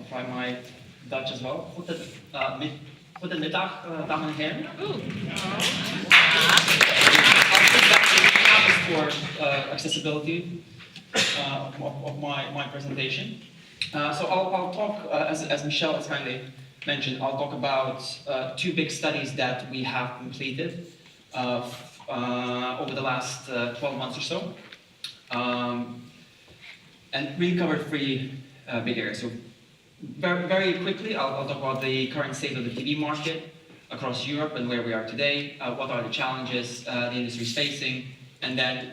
try my Dutch as well. Goedemiddag, dames en heren. For accessibility of my presentation. So I'll talk, as Michelle has kindly mentioned, I'll talk about two big studies that we have completed over the last 12 months or so. And really cover three big areas. So very quickly, I'll talk about the current state of the TV market across Europe and where we are today, what are the challenges the industry is facing, and then,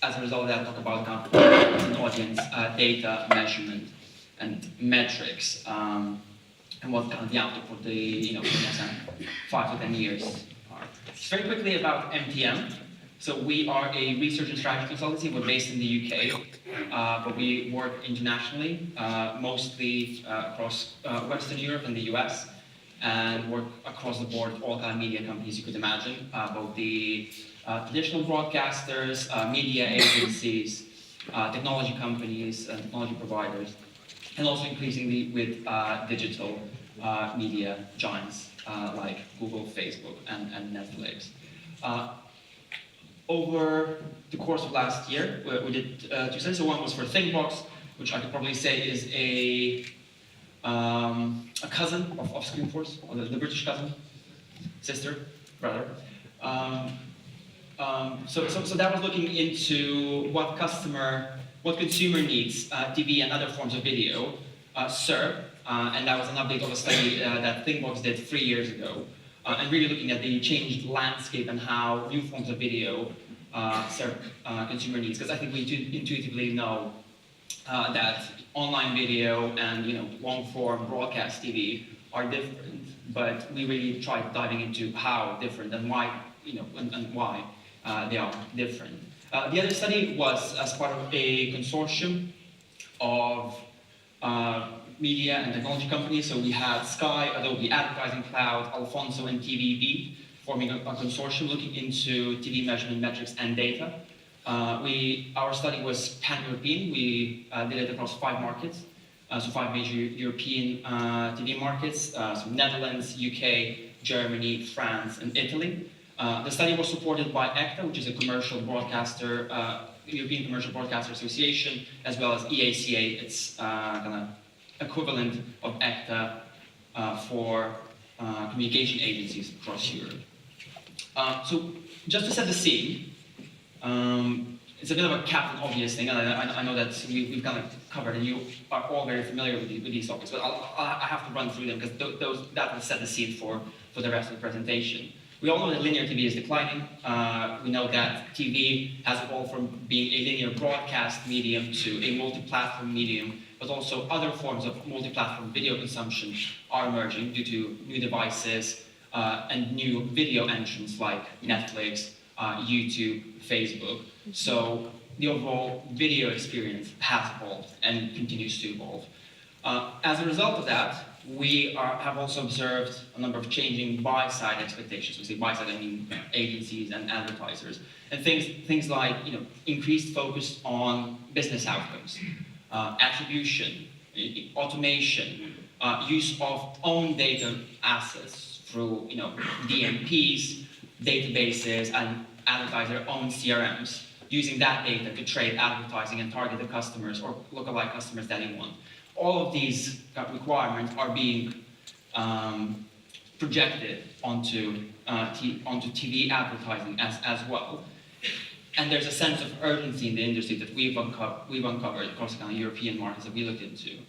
as a result of that, talk about as an audience, data measurement and metrics, and what kind of the outlook for the for the next 5 to 10 years are. Very quickly about MTM. So we are a research and strategy consultancy. We're based in the UK, but we work internationally, mostly across Western Europe and the US, and work across the board, all kind of media companies you could imagine, both the traditional broadcasters, media agencies, technology companies, technology providers, and also increasingly with digital media giants like Google, Facebook, and Netflix. Over the course of last year, we did two studies. So one was for ThinkBox, which I could probably say is a cousin of Screenforce, or the British cousin, sister, brother. So that was looking into what consumer needs TV and other forms of video serve, and that was an update of a study that ThinkBox did 3 years ago, and really looking at the changed landscape and how new forms of video serve consumer needs. Because I think we intuitively know that online video and long-form broadcast TV are different, but we really tried diving into how different and why and why they are different. The other study was as part of a consortium of media and technology companies. So we had Sky, Adobe Advertising Cloud, Alfonso, and TVB forming a consortium looking into TV measurement metrics and data. Our study was pan-European. We did it across 5 markets, so 5 major European TV markets, so Netherlands, UK, Germany, France, and Italy. The study was supported by ECTA, which is a commercial broadcaster, European Commercial Broadcaster Association, as well as EACA, its kind of equivalent of ECTA for communication agencies across Europe. So just to set the scene, it's a bit of a captain obvious thing, and I know that we've kind of covered, and you are all very familiar with these topics, but I have to run through them because that will set the scene for the rest of the presentation. We all know that linear TV is declining. We know that TV has evolved from being a linear broadcast medium to a multi-platform medium, but also other forms of multi-platform video consumption are emerging due to new devices and new video entrants like Netflix, YouTube, Facebook. So the overall video experience has evolved and continues to evolve. As a result of that, we have also observed a number of changing buy-side expectations. We say buy-side, I mean agencies and advertisers, and things like increased focus on business outcomes, attribution, automation, use of own data assets through DMPs, databases, and advertiser-owned CRMs, using that data to trade advertising and target the customers or lookalike customers that they want. All of these requirements are being projected onto TV advertising as well. And there's a sense of urgency in the industry that we've uncovered across the kind of European markets that we looked into.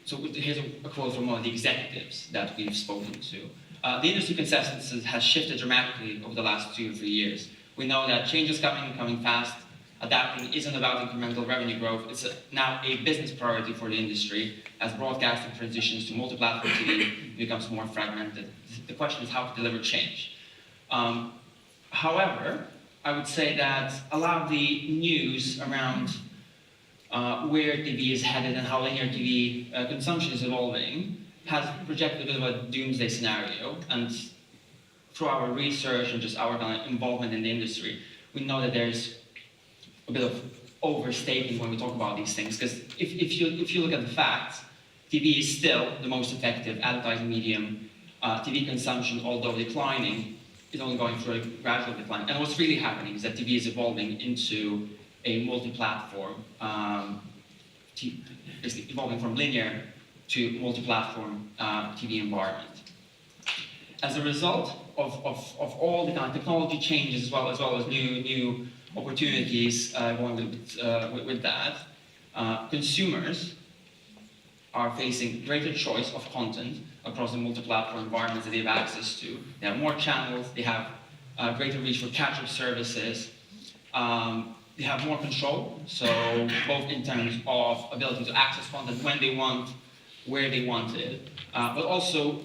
So here's a quote from one of the executives that we've spoken to. The industry consensus has shifted dramatically over the last 2 or 3 years. We know that change is coming fast. Adapting isn't about incremental revenue growth. It's now a business priority for the industry as broadcasting transitions to multi-platform TV becomes more fragmented. The question is how to deliver change. However, I would say that a lot of the news around where TV is headed and how linear TV consumption is evolving has projected a bit of a doomsday scenario. And through our research and just our kind of involvement in the industry, we know that there's a bit of overstating when we talk about these things. Because if you look at the facts, TV is still the most effective advertising medium. TV consumption, although declining, is only going through a gradual decline. And what's really happening is that TV is evolving into a multi-platform, basically evolving from linear to multi-platform TV environment. As a result of all the kind of technology changes as well as new opportunities going with that, consumers are facing greater choice of content across the multi-platform environments that they have access to. They have more channels, they have greater reach for catch-up services, they have more control, so both in terms of ability to access content when they want, where they want it, but also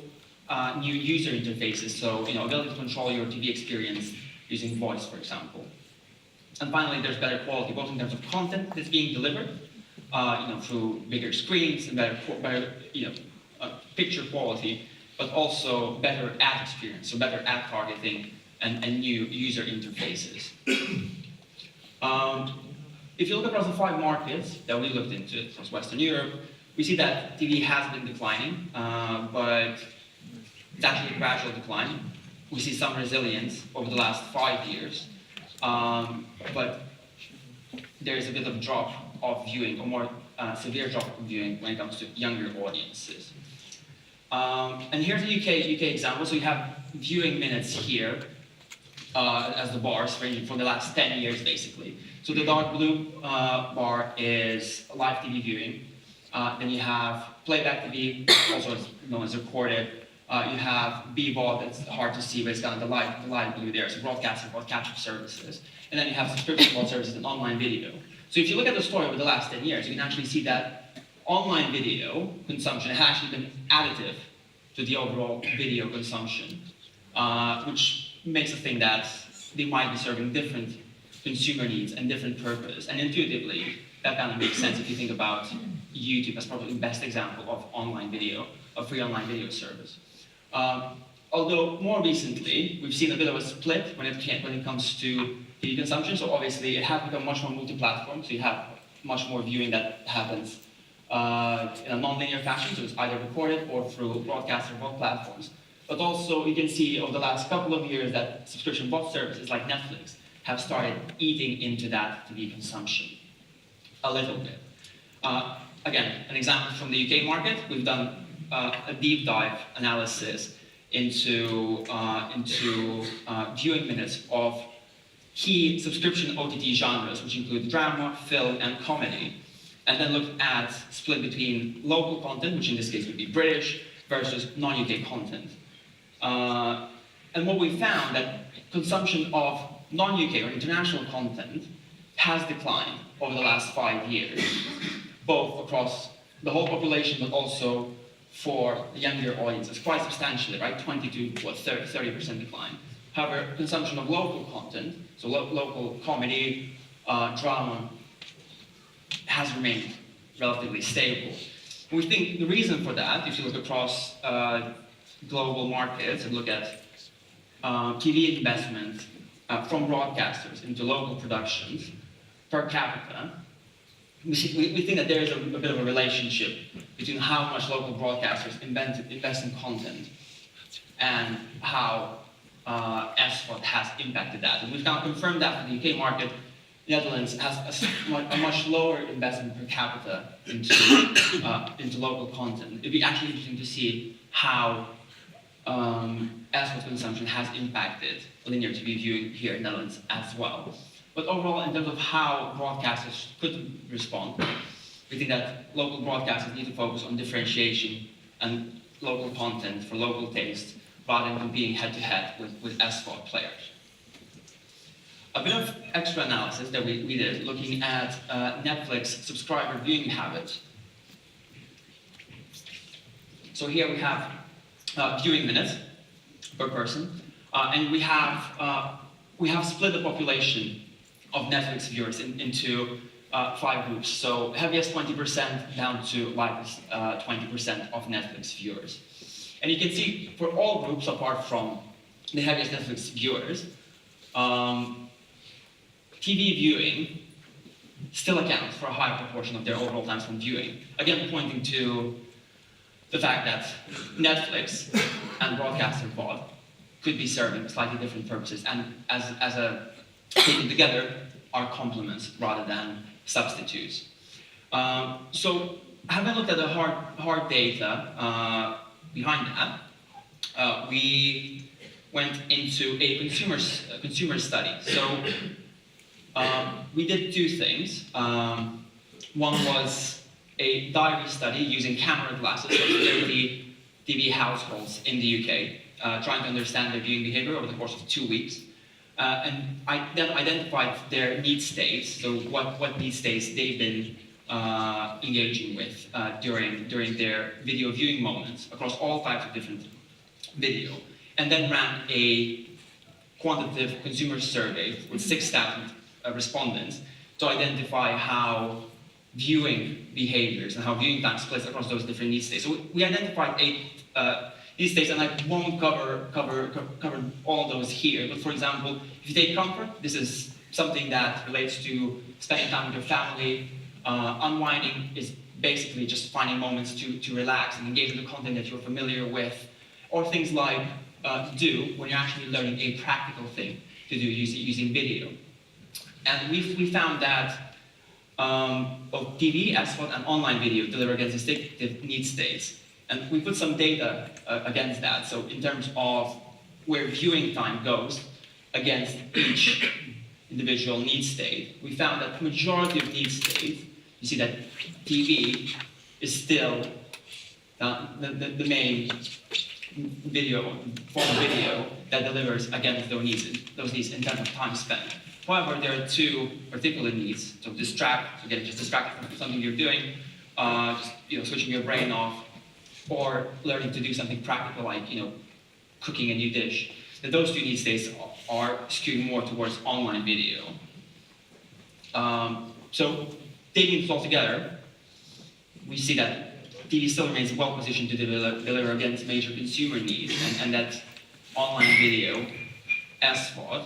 new user interfaces, so ability to control your TV experience using voice, for example. And finally, there's better quality, both in terms of content that's being delivered, through bigger screens and better picture quality, but also better ad experience, so better ad targeting and new user interfaces. If you look across the 5 markets that we looked into across Western Europe, we see that TV has been declining, but it's actually a gradual decline. We see some resilience over the last 5 years, but there's a bit of a drop of viewing, a more severe drop of viewing when it comes to younger audiences. And here's the UK example. So you have viewing minutes here as the bars, ranging from the last 10 years, basically. So the dark blue bar is live TV viewing. Then you have playback TV, also known as recorded. You have BVOD, that's hard to see, but it's kind of the light blue there, so broadcasting, catch-up services. And then you have subscription VOD services and online video. So if you look at the story over the last 10 years, you can actually see that online video consumption has actually been additive to the overall video consumption, which makes us think that they might be serving different consumer needs and different purpose. And intuitively, that kind of makes sense if you think about YouTube as probably the best example of online video, a free online video service. Although more recently, we've seen a bit of a split when it comes to TV consumption. So obviously, it has become much more multi-platform. So you have much more viewing that happens in a non-linear fashion. So it's either recorded or through broadcast or both platforms. But also, you can see over the last couple of years that subscription VOD services like Netflix have started eating into that TV consumption a little bit. Again, an example from the UK market. We've done a deep dive analysis into viewing minutes of key subscription OTT genres, which include drama, film, and comedy, and then looked at split between local content, which in this case would be British, versus non-UK content. And what we found that consumption of non-UK or international content has declined over the last 5 years, both across the whole population, but also for younger audiences, quite substantially, right? 20 to 30% decline. However, consumption of local content, so local comedy, drama, has remained relatively stable. We think the reason for that, if you look across global markets and look at TV investment from broadcasters into local productions per capita, we think that there is a bit of a relationship between how much local broadcasters invest in content and how SVOD has impacted that. And we've now confirmed that for the UK market. The Netherlands has a much lower investment per capita into local content. It'd be actually interesting to see how SVOD consumption has impacted linear TV viewing here in the Netherlands as well. But overall, in terms of how broadcasters could respond, we think that local broadcasters need to focus on differentiation and local content for local taste, rather than competing head-to-head with SVOD players. A bit of extra analysis that we did, looking at Netflix subscriber viewing habits. So here we have viewing minutes per person, and we have split the population of Netflix viewers into 5 groups. So heaviest 20% down to lightest 20% of Netflix viewers. And you can see for all groups apart from the heaviest Netflix viewers, TV viewing still accounts for a high proportion of their overall time spent viewing. Again, pointing to the fact that Netflix and broadcaster VOD could be serving slightly different purposes, and as a taken together are complements rather than substitutes. So having looked at the hard data behind that, we went into a consumer study. So we did two things. One was a diary study using camera glasses of 30 TV households in the UK, trying to understand their viewing behavior over the course of 2 weeks. And I then identified their need states, so what need states they've been engaging with during their video viewing moments across all types of different video, and then ran a quantitative consumer survey with 6,000 respondents to identify how viewing behaviors and how viewing time splits across those different need states. So we identified 8 need states, and I won't cover all of those here. But for example, if you take comfort, this is something that relates to spending time with your family. Unwinding is basically just finding moments to relax and engage with the content that you're familiar with, or things like do when you're actually learning a practical thing to do using video. And we found that both TV, SVOD, and online video deliver against distinctive need states. And we put some data against that. So in terms of where viewing time goes against each individual need state, we found that the majority of need states, you see that TV is still the main form of video that delivers against those needs in terms of time spent. However, there are 2 particular needs. So getting just distracted from something you're doing, switching your brain off, or learning to do something practical like cooking a new dish. That those 2 need states are skewed more towards online video. So taking this all together, we see that TV still remains well positioned to deliver against major consumer needs, and that online video, SVOD,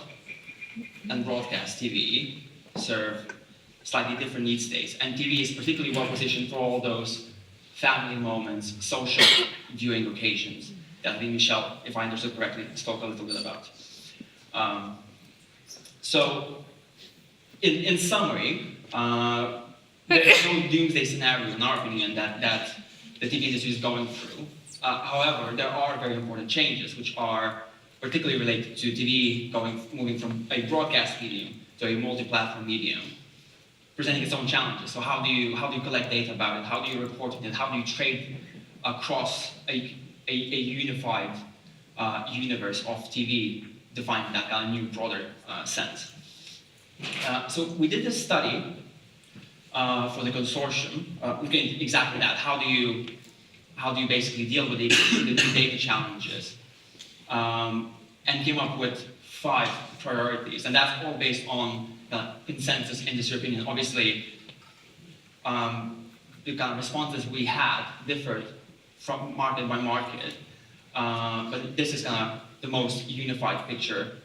and broadcast TV serve slightly different need states. And TV is particularly well positioned for all those family moments, social viewing occasions that I think Michelle, if I understood correctly, spoke a little bit about. So, in summary, there's no doomsday scenario, in our opinion, that the TV industry is going through. However, there are very important changes, which are particularly related to TV moving from a broadcast medium to a multi-platform medium, presenting its own challenges. So how do you collect data about it? How do you report it? How do you trade across a unified universe of TV, defined in that kind of new, broader sense? So we did this study for the consortium, looking at exactly that. How do you basically deal with the new data challenges? And came up with 5 priorities, and that's all based on consensus industry opinion. Obviously, the kind of responses we had differed from market by market, but this is kind of the most unified picture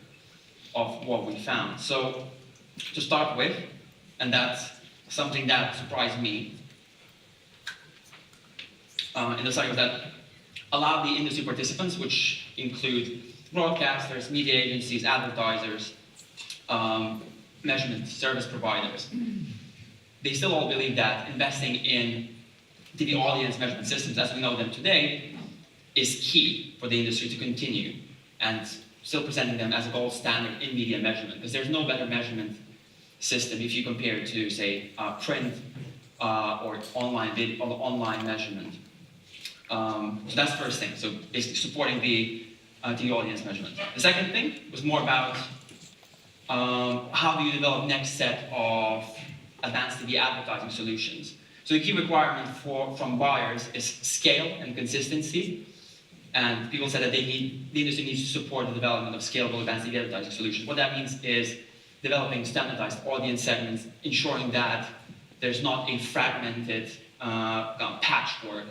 of what we found. So, to start with, and that's something that surprised me in the study, was that a lot of the industry participants, which include broadcasters, media agencies, advertisers, measurement service providers, they still all believe that investing in TV audience measurement systems as we know them today is key for the industry to continue, and still presenting them as a gold standard in media measurement, because there's no better measurement system if you compare it to, say, print or online measurement. So that's the first thing, so basically supporting the audience measurement. The second thing was more about how do you develop next set of advanced TV advertising solutions. So the key requirement from buyers is scale and consistency, and people said that the industry needs to support the development of scalable advanced TV advertising solutions. What that means is developing standardized audience segments, ensuring that there's not a fragmented patchwork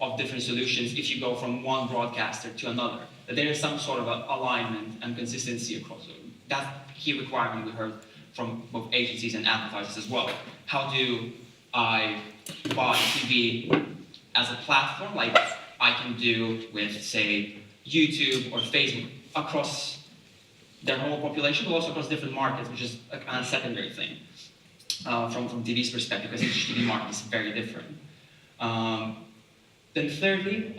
of different solutions if you go from one broadcaster to another. That there is some sort of alignment and consistency across them. That's a key requirement we heard from both agencies and advertisers as well. How do I buy TV as a platform, like I can do with, say, YouTube or Facebook across their whole population, but also across different markets, which is a kind of secondary thing from TV's perspective, because each TV market is very different. Then thirdly,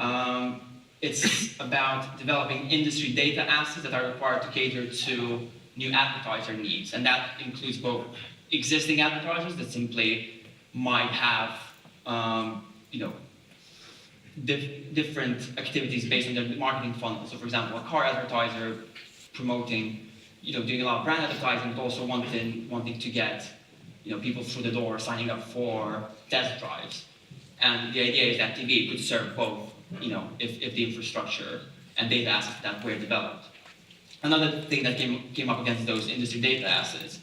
it's about developing industry data assets that are required to cater to new advertiser needs. And that includes both existing advertisers that simply might have different activities based on their marketing funnel. So for example, a car advertiser promoting, doing a lot of brand advertising, but also wanting to get people through the door signing up for test drives. And the idea is that TV could serve both, if the infrastructure and data assets that were developed. Another thing that came up against those industry data assets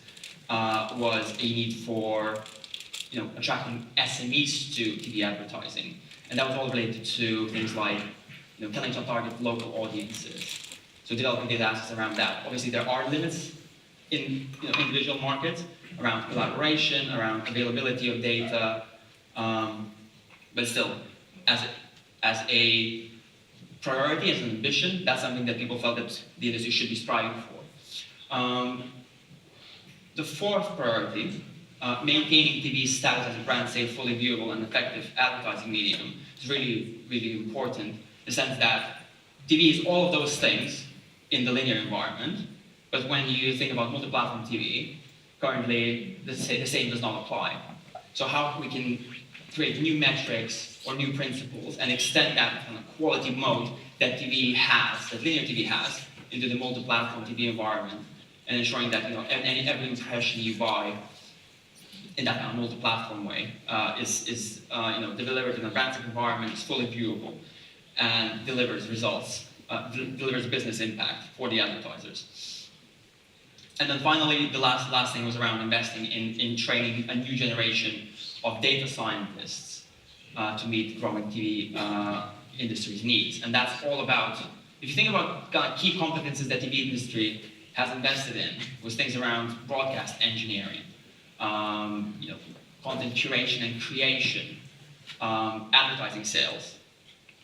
was a need for attracting SMEs to TV advertising. And that was all related to things like telling to target local audiences. So developing data assets around that. Obviously there are limits in individual markets around collaboration, around availability of data, but still, as a priority, as an ambition, that's something that people felt that the industry should be striving for. The fourth priority, maintaining TV's status as a brand safe, fully viewable, and effective advertising medium is really, really important, in the sense that TV is all of those things in the linear environment, but when you think about multi-platform TV, currently the same does not apply. So how we can create new metrics or new principles and extend that kind of quality mode that TV has, that linear TV has, into the multi-platform TV environment, and ensuring that every impression you buy in that kind of multi-platform way is delivered in a brand safe environment, is fully viewable, and delivers results, delivers business impact for the advertisers. And then finally, the last thing was around investing in training a new generation of data scientists to meet growing TV industry's needs. And that's all about, if you think about kind of key competences that TV industry has invested in, was things around broadcast engineering, content curation and creation, advertising sales,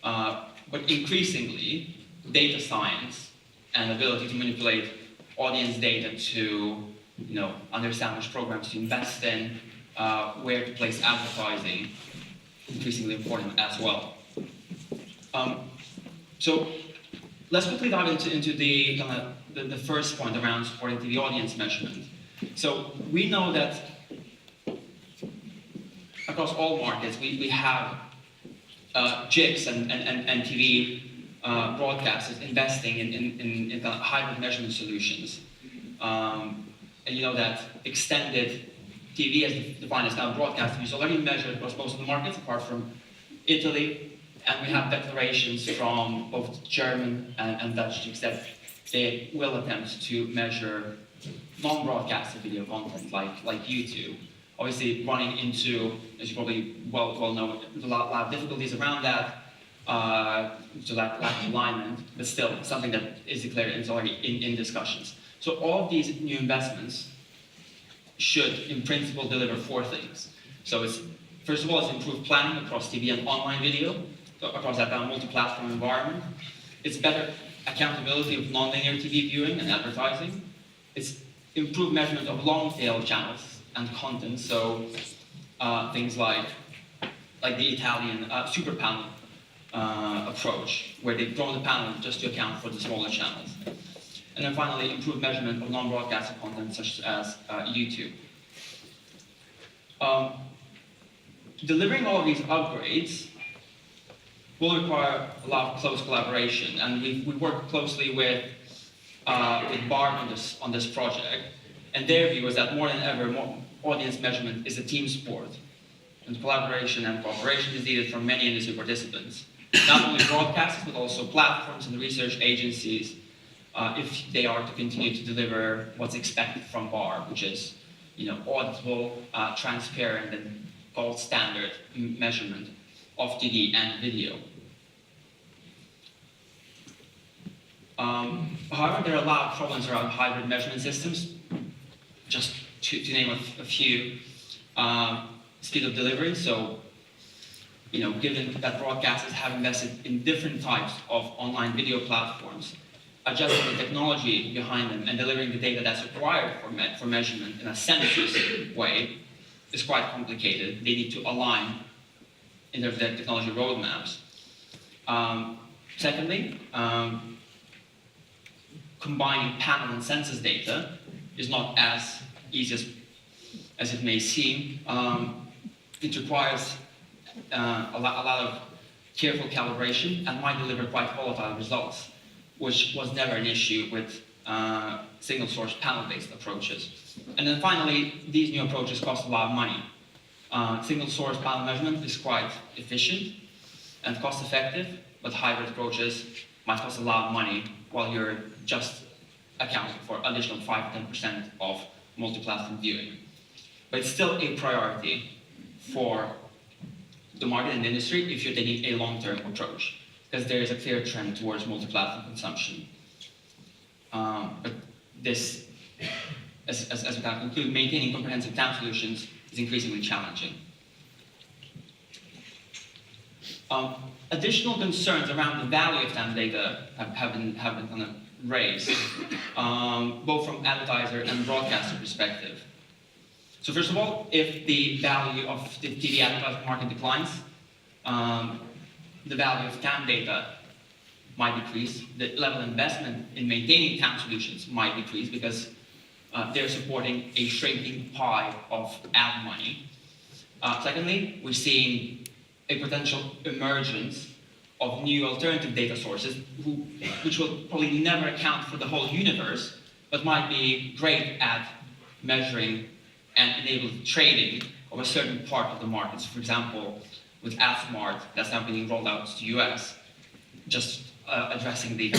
but increasingly data science and ability to manipulate audience data to understand which programs to invest in, where to place advertising, increasingly important as well. So let's quickly dive into the first point around supporting TV audience measurement. So we know that across all markets we have GICs and TV broadcasters investing in kind of hybrid measurement solutions. And you know that extended TV, as defined as kind of broadcast, is already measured across most of the markets, apart from Italy. And we have declarations from both German and Dutch GICs that they will attempt to measure non-broadcasted video content like YouTube. Obviously, running into, as you probably well know, a lot of difficulties around that, to lack of alignment, but still something that is declared and is already in discussions. So all of these new investments should, in principle, deliver four things. So it's, first of all, it's improved planning across TV and online video, so across that kind of multi-platform environment. It's better accountability of non-linear TV viewing and advertising. It's improved measurement of long-tail channels and content, so things like the Italian super panel approach, where they've grown the panel just to account for the smaller channels. And then finally, improved measurement of non-broadcasted content, such as YouTube. Delivering all of these upgrades will require a lot of close collaboration, and we work closely with Barb on this project. And their view is that more than ever, audience measurement is a team sport, and collaboration and cooperation is needed from many industry participants, not only broadcasters but also platforms and research agencies, if they are to continue to deliver what's expected from Barb, which is auditable, transparent, and gold standard measurement of TV and video. However, there are a lot of problems around hybrid measurement systems. Just to name a few, speed of delivery. So, given that broadcasters have invested in different types of online video platforms, adjusting the technology behind them and delivering the data that's required for measurement in a census way is quite complicated. They need to align in their technology roadmaps. Secondly, combining panel and census data is not as easy as it may seem. It requires a lot of careful calibration and might deliver quite volatile results, which was never an issue with single source panel-based approaches. And then finally, these new approaches cost a lot of money. Single source panel measurement is quite efficient and cost effective, but hybrid approaches might cost a lot of money while you're just accounting for additional 5-10% of multi-platform viewing. But it's still a priority for the market and the industry if you're taking a long-term approach, because there is a clear trend towards multi-platform consumption. But this, as we can conclude, maintaining comprehensive TAM solutions is increasingly challenging. Additional concerns around the value of TAM data have been kind of raised, both from advertiser and broadcaster perspective. So first of all, if the value of the TV advertising market declines, the value of TAM data might decrease. The level of investment in maintaining TAM solutions might decrease because they're supporting a shrinking pie of ad money. Secondly, we're seeing a potential emergence of new alternative data sources which will probably never account for the whole universe, but might be great at measuring and enable trading of a certain part of the market. So for example, with AdSmart, that's now being rolled out to the US, just addressing the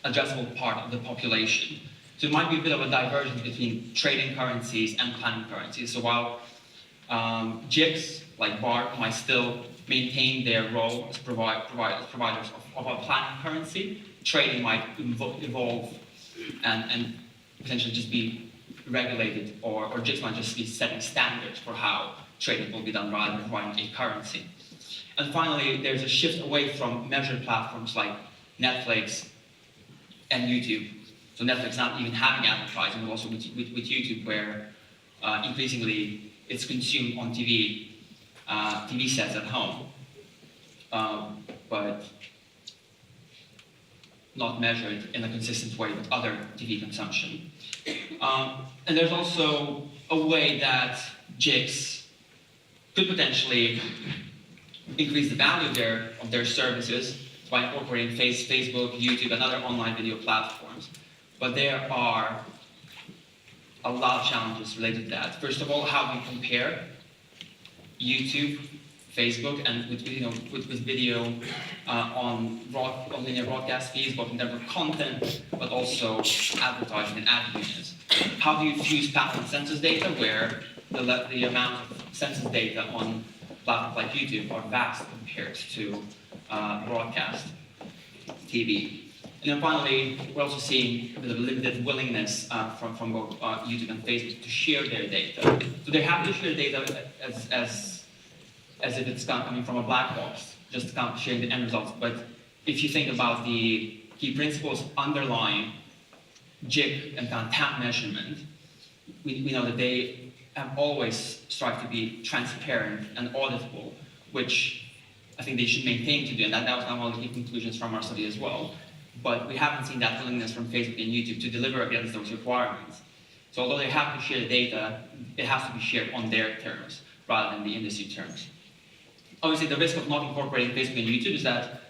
addressable part of the population. So it might be a bit of a divergence between trading currencies and planning currencies. So while JICs like BART might still maintain their role as providers of a planning currency, trading might evolve and potentially just be regulated, or JICs might just be setting standards for how trading will be done rather than requiring a currency. And finally, there's a shift away from measured platforms like Netflix and YouTube. So Netflix not even having advertising, but also with YouTube, where increasingly it's consumed on TV sets at home, but not measured in a consistent way with other TV consumption. And there's also a way that JICs could potentially increase the value of their services by incorporating Facebook, YouTube, and other online video platforms. But there are a lot of challenges related to that. First of all, how do you compare YouTube, Facebook, and with video on linear broadcast feeds, both in terms of content, but also advertising and ad units? How do you fuse panel and census data, where the amount of census data on platforms like YouTube are vast compared to broadcast TV? And then finally, we're also seeing a bit of a limited willingness from both YouTube and Facebook to share their data. So they're happy to share data as if it's coming from a black box, just kind of sharing the end results. But if you think about the key principles underlying JIC and kind of TAM measurement, we know that they have always strived to be transparent and auditable, which I think they should maintain to do, and that was one of the key conclusions from our study as well. But we haven't seen that willingness from Facebook and YouTube to deliver against those requirements. So although they have to share the data, it has to be shared on their terms rather than the industry terms. Obviously, the risk of not incorporating Facebook and YouTube is that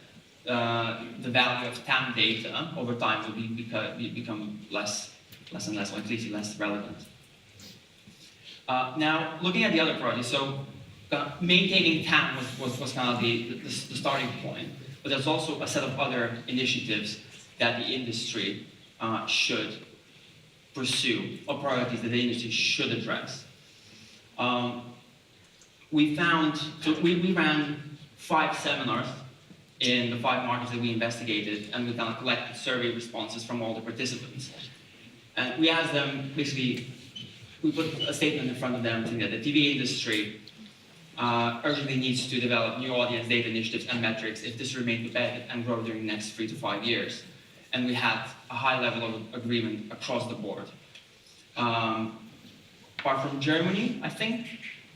the value of TAM data over time will become less and less, or at least less relevant. Now, looking at the other priorities, so maintaining TAM was kind of the starting point, but there's also a set of other initiatives that the industry should pursue, or priorities that the industry should address. We ran 5 seminars in the 5 markets that we investigated, and we kind of collected survey responses from all the participants. And we asked them, basically, we put a statement in front of them saying that the TV industry urgently needs to develop new audience data initiatives and metrics if this remains embedded and grow during the next 3 to 5 years. And we had a high level of agreement across the board. Apart from Germany, I think,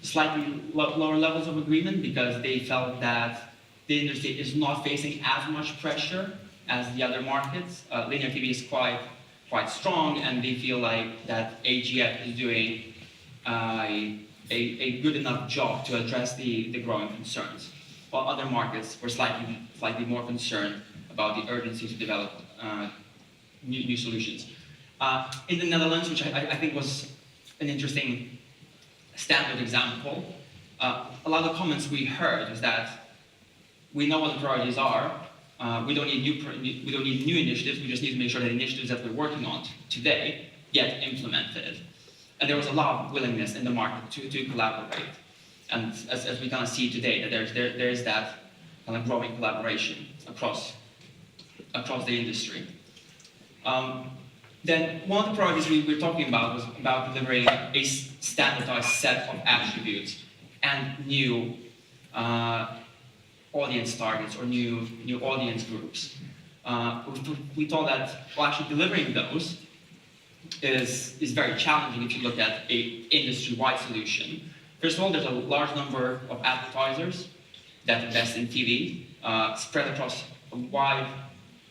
slightly lower levels of agreement because they felt that the industry is not facing as much pressure as the other markets. Linear TV is quite strong, and they feel like that AGF is doing a good enough job to address the growing concerns, while other markets were slightly more concerned about the urgency to develop new solutions. In the Netherlands, which I think was an interesting standard example, a lot of comments we heard is that we know what the priorities are. We don't need new initiatives. We just need to make sure that the initiatives that we're working on today get implemented. And there was a lot of willingness in the market to collaborate. And as we kind of see today, that there is that kind of growing collaboration across the industry. Then one of the priorities we were talking about was about delivering a standardized set of attributes and new audience targets or new audience groups. We thought that, well, actually delivering those is very challenging if you look at an industry-wide solution. First of all, there's a large number of advertisers that invest in TV, spread across a wide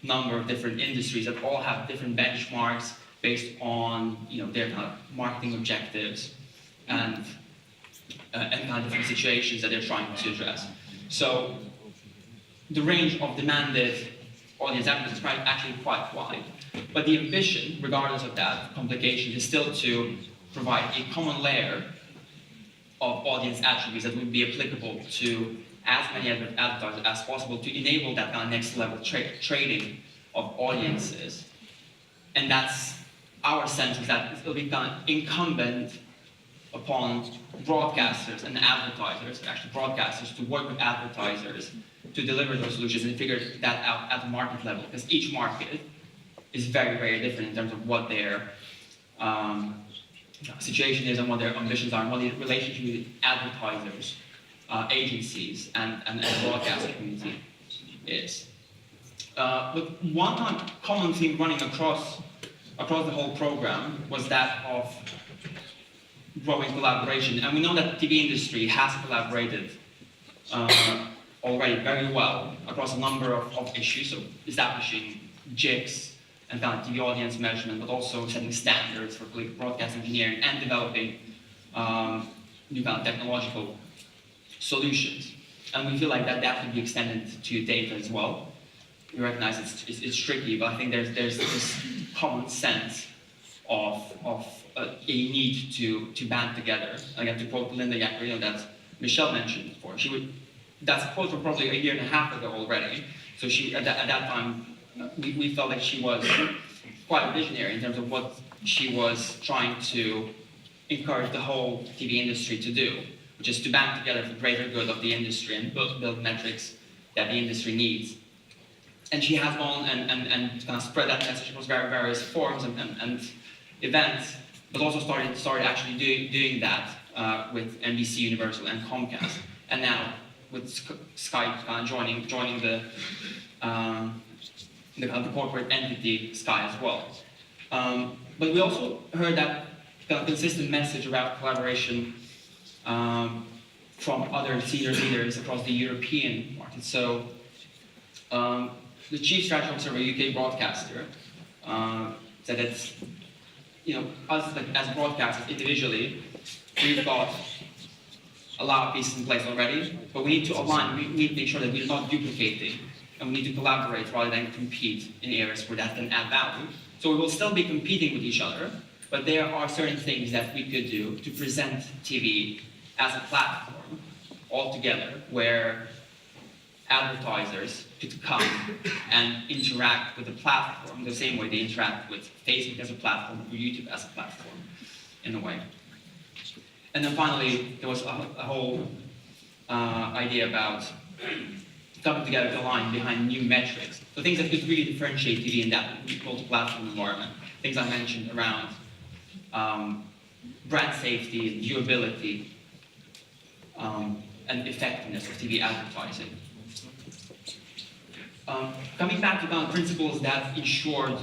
number of different industries that all have different benchmarks based on their kind of marketing objectives and kind of different situations that they're trying to address. So the range of demanded audience advertising is actually quite wide. But the ambition, regardless of that complication, is still to provide a common layer of audience attributes that would be applicable to as many advertisers as possible to enable that kind of next level trading of audiences. And that's our sense is that it will be kind of incumbent upon broadcasters and advertisers, actually broadcasters, to work with advertisers to deliver those solutions and figure that out at the market level, because each market is very, very different in terms of what their situation is and what their ambitions are and what the relationship with advertisers, agencies, and the broadcast community is. But one common theme running across the whole program was that of growing collaboration. And we know that the TV industry has collaborated already very well across a number of issues, so establishing jigs and kind of TV audience measurement, but also setting standards for broadcast engineering and developing new kind of technological solutions. And we feel like that could be extended to data as well. We recognize it's tricky, but I think there's this common sense of a need to band together. Again, to quote Linda Yaccarino that Michelle mentioned before, that's a quote from probably a year and a half ago already. So she at that time, we felt like she was quite a visionary in terms of what she was trying to encourage the whole TV industry to do, which is to band together for the greater good of the industry and build metrics that the industry needs. And she has gone and kind of spread that message across various forums and events, but also started actually doing that with NBC Universal and Comcast, and now with Skype kind of joining the corporate entity Sky as well. But we also heard that kind of consistent message about collaboration from other senior leaders across the European market. So the chief strategy officer of a UK broadcaster said that us as broadcasters individually, we've got a lot of pieces in place already, but we need to align. We need to make sure that we're not duplicating, and we need to collaborate rather than compete in areas where that can add value. So we will still be competing with each other, but there are certain things that we could do to present TV as a platform altogether, where advertisers could come and interact with the platform the same way they interact with Facebook as a platform or YouTube as a platform, in a way. And then finally, there was a whole idea about coming together to align behind new metrics. So things that could really differentiate TV in that multi-platform environment. Things I mentioned around brand safety, viewability, and effectiveness of TV advertising. Coming back to kind of principles that ensured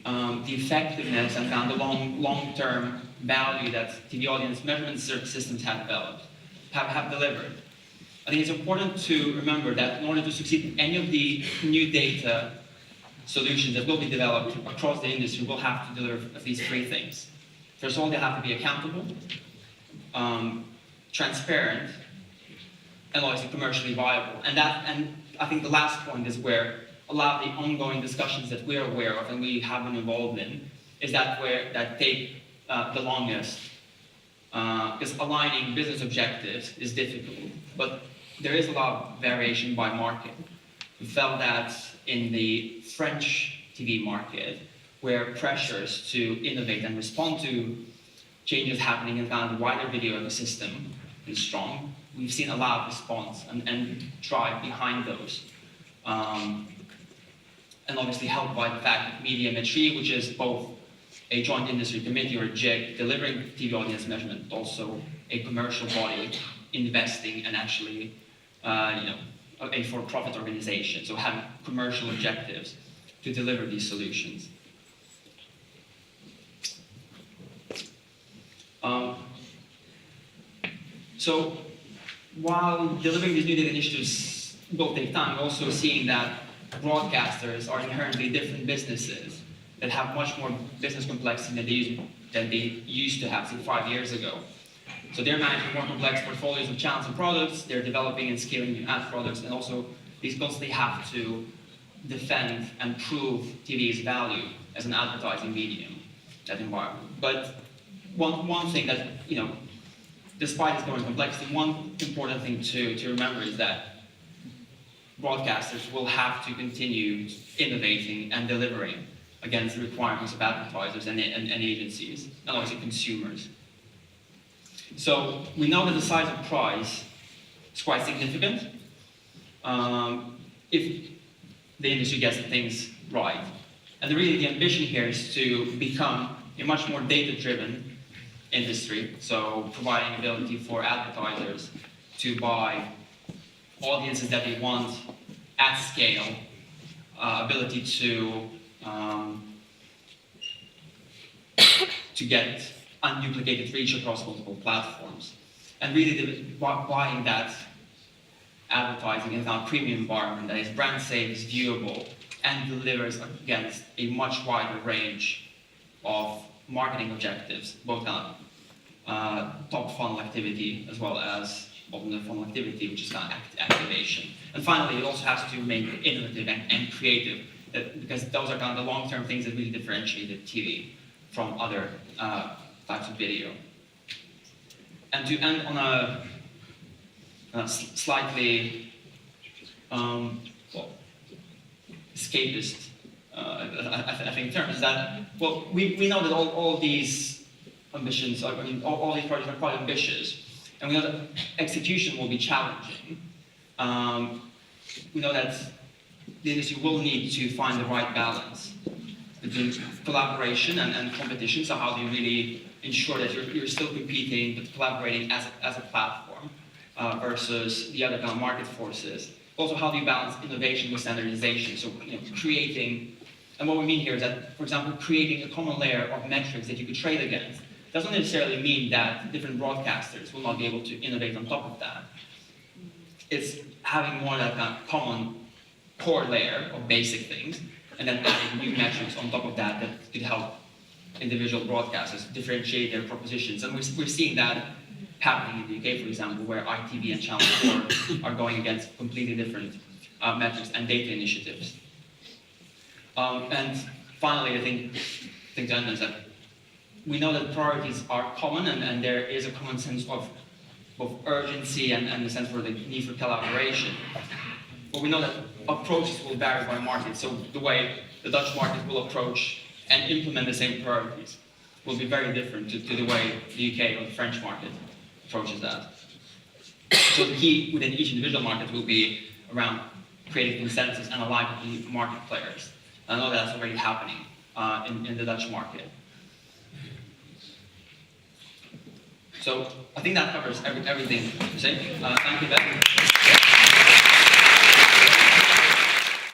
the effectiveness and kind of the long-term value that TV audience measurement systems have developed, have delivered. I think it's important to remember that in order to succeed in any of the new data solutions that will be developed across the industry, we'll have to deliver at least three things. First of all, they have to be accountable, transparent, and obviously commercially viable. And I think the last point is where a lot of the ongoing discussions that we're aware of and we have been involved in is that take the longest. Because aligning business objectives is difficult, but there is a lot of variation by market. We felt that in the French TV market, where pressures to innovate and respond to changes happening in kind of the wider video ecosystem is strong, we've seen a lot of response and drive behind those. And obviously helped by the fact that Médiamétrie, which is both a joint industry committee or a JIC delivering TV audience measurement, but also a commercial body investing and actually a for-profit organization, so having commercial objectives to deliver these solutions. So while delivering these new data initiatives will take time, we're also seeing that broadcasters are inherently different businesses that have much more business complexity than they used to have, say, 5 years ago. So they're managing more complex portfolios of channels and products, they're developing and scaling new ad products, and also these constantly have to defend and prove TV's value as an advertising medium, that environment. But one thing that, despite its growing complexity, one important thing to remember is that broadcasters will have to continue innovating and delivering against the requirements of advertisers and agencies, and obviously consumers. So we know that the size of prize is quite significant if the industry gets things right. And really the ambition here is to become a much more data-driven industry, so providing ability for advertisers to buy audiences that they want at scale, ability to get unduplicated reach across multiple platforms, and really buying that advertising in a premium environment that is brand safe, is viewable, and delivers against a much wider range of marketing objectives, both top funnel activity as well as bottom of the funnel activity, which is kind of activation. And finally, it also has to remain innovative and creative, because those are kind of the long-term things that really differentiate TV from other types of video. And to end on a slightly escapist, I think, terms, is that, well, we know that all of these ambitions, all these projects are quite ambitious, and we know that execution will be challenging. We know that the industry will need to find the right balance between collaboration and competition. So how do you really ensure that you're still competing but collaborating as a platform versus the other kind of market forces? Also, how do you balance innovation with standardization? So creating, and what we mean here is that, for example, creating a common layer of metrics that you could trade against doesn't necessarily mean that different broadcasters will not be able to innovate on top of that. It's having more of that kind of common core layer of basic things, and then adding new metrics on top of that could help individual broadcasters differentiate their propositions. And we're seeing that happening in the UK, for example, where ITV and Channel 4 are going against completely different metrics and data initiatives. And finally, I think to end is that we know that priorities are common, and there is a common sense of urgency and the sense for the need for collaboration. But we know that approaches will vary by market. So the way the Dutch market will approach and implement the same priorities will be very different to the way the UK or the French market approaches that. So the key within each individual market will be around creating consensus and alignment with the market players. And I know that's already happening in the Dutch market. So I think that covers everything. Thank you, Ben.